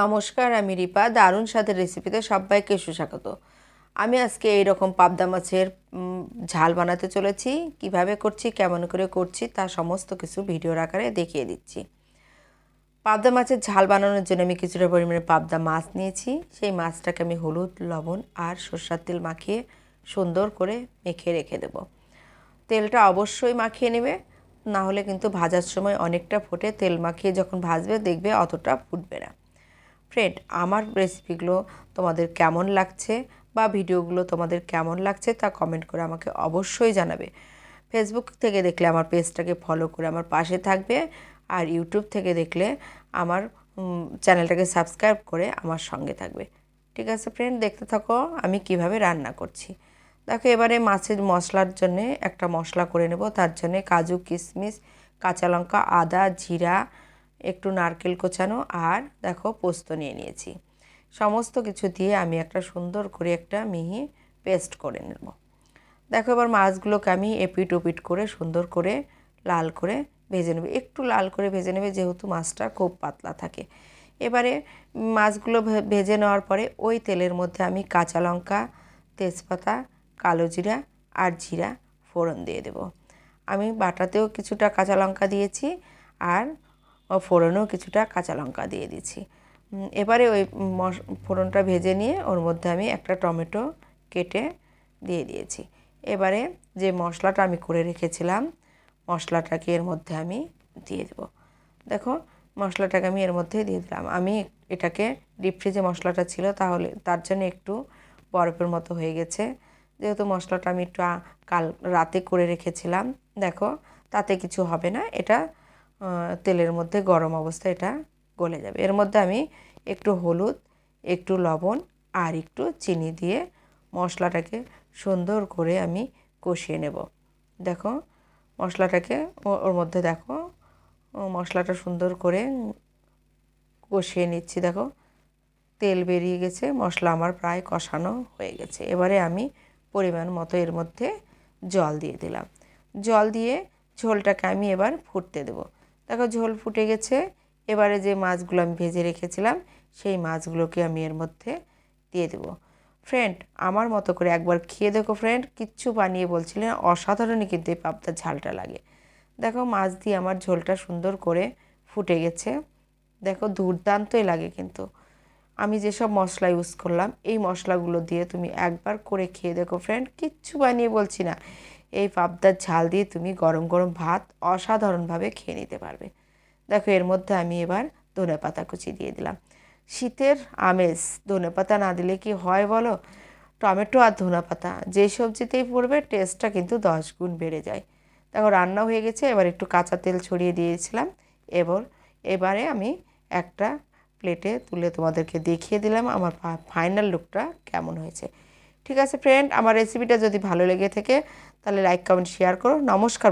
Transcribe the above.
নমস্কার, আমি রিপা। দারুণ স্বাদের রেসিপিতে সবাইকে সুস্বাগত। আমি আজকে এইরকম পাবদা মাছের ঝাল বানাতে চলেছি। কিভাবে করছি, কেমন করে করছি তা সমস্ত কিছু ভিডিওর আকারে দেখিয়ে দিচ্ছি। পাবদা মাছের ঝাল বানানোর জন্য আমি কিছুটা পরিমাণে পাবদা মাছ নিয়েছি। সেই মাছটাকে আমি হলুদ, লবণ আর সরষের তেল মাখিয়ে সুন্দর করে মেখে রেখে দেব। তেলটা অবশ্যই মাখিয়ে নেবে, না হলে কিন্তু ভাজার সময় অনেকটা ফোটে। তেল মাখিয়ে যখন ভাজবে দেখবে অতটা ফুটবে না। ফ্রেন্ড, আমার রেসিপিগুলো তোমাদের কেমন লাগছে বা ভিডিওগুলো তোমাদের কেমন লাগছে তা কমেন্ট করে আমাকে অবশ্যই জানাবে। ফেসবুক থেকে দেখলে আমার পেজটাকে ফলো করে আমার পাশে থাকবে, আর ইউটিউব থেকে দেখলে আমার চ্যানেলটাকে সাবস্ক্রাইব করে আমার সঙ্গে থাকবে। ঠিক আছে ফ্রেন্ড, দেখতে থাকো আমি কিভাবে রান্না করছি। দেখো, এবারে মাছের মশলার জন্যে একটা মশলা করে নেব। তার জন্যে কাজু, কিশমিশ, কাঁচা লঙ্কা, আদা, জিরা, একটু নারকেল কোচানো আর দেখো পোস্ত নিয়ে নিয়েছি। সমস্ত কিছু দিয়ে আমি একটা সুন্দর করে একটা মিহি পেস্ট করে নেব। দেখো, এবার মাছগুলোকে আমি এপিট ওপিট করে সুন্দর করে লাল করে ভেজে নেব। একটু লাল করে ভেজে নেবে, যেহেতু মাছটা খুব পাতলা থাকে। এবারে মাছগুলো ভেজে নেওয়ার পরে ওই তেলের মধ্যে আমি কাঁচা লঙ্কা, তেজপাতা, কালো জিরা আর জিরা ফোড়ন দিয়ে দেব। আমি বাটাতেও কিছুটা কাঁচা লঙ্কা দিয়েছি আর ফোড়নেও কিছুটা কাঁচা লঙ্কা দিয়ে দিচ্ছি। এবারে ওই ফোড়নটা ভেজে নিয়ে ওর মধ্যে আমি একটা টমেটো কেটে দিয়ে দিয়েছি। এবারে যে মশলাটা আমি করে রেখেছিলাম, মশলাটাকে এর মধ্যে আমি দিয়ে দেব। দেখো, মশলাটাকে আমি এর মধ্যে দিয়ে দিলাম। আমি এটাকে ডিপ ফ্রিজে মশলাটা ছিল, তাহলে তার জন্য একটু বরফের মতো হয়ে গেছে। যেহেতু মশলাটা আমি একটু কাল রাতে করে রেখেছিলাম, দেখো তাতে কিছু হবে না। এটা তেলের মধ্যে গরম অবস্থায় এটা গলে যাবে। এর মধ্যে আমি একটু হলুদ, একটু লবণ আর একটু চিনি দিয়ে মশলাটাকে সুন্দর করে আমি কষিয়ে নেব। দেখো মশলাটাকে ওর মধ্যে দেখো মশলাটা সুন্দর করে কষিয়ে নিচ্ছি। দেখো তেল বেরিয়ে গেছে, মশলা আমার প্রায় কষানো হয়ে গেছে। এবারে আমি পরিমাণ মতো এর মধ্যে জল দিয়ে দিলাম। জল দিয়ে ঝোলটাকে আমি এবার ফুটতে দেব। দেখো ঝোল ফুটে গেছে। এবারে যে মাছগুলো আমি ভেজে রেখেছিলাম সেই মাছগুলোকে আমি এর মধ্যে দিয়ে দেব। ফ্রেন্ড, আমার মতো করে একবার খেয়ে দেখো ফ্রেন্ড, কিচ্ছু বানিয়ে বলছিলেন, অসাধারণই কিন্তু এই পাবদার ঝালটা লাগে। দেখো মাছ দিয়ে আমার ঝোলটা সুন্দর করে ফুটে গেছে। দেখো দুর্দান্তই লাগে কিন্তু। আমি যেসব মশলা ইউজ করলাম এই মশলাগুলো দিয়ে তুমি একবার করে খেয়ে দেখো ফ্রেন্ড, কিচ্ছু বানিয়ে বলছি না। এই পাবদার ঝাল দিয়ে তুমি গরম গরম ভাত অসাধারণভাবে খেয়ে নিতে পারবে। দেখো এর মধ্যে আমি এবার ধনেপাতা কুচি দিয়ে দিলাম। শীতের আমেজ, ধনেপাতা না দিলে কি হয় বলো? টমেটো আর ধনেপাতা যে সবজিতেই পড়বে টেস্টটা কিন্তু 10 গুণ বেড়ে যায়। দেখো রান্না হয়ে গেছে। এবার একটু কাঁচা তেল ছড়িয়ে দিয়েছিলাম। এবারে আমি একটা প্লেটে তুলে তোমাদেরকে দেখিয়ে দিলাম আমার ফাইনাল লুকটা কেমন হয়েছে। ঠিক আছে ফ্রেন্ড, আমার রেসিপিটা যদি ভালো লেগে থাকে তাহলে লাইক, কমেন্ট, শেয়ার করো। নমস্কার।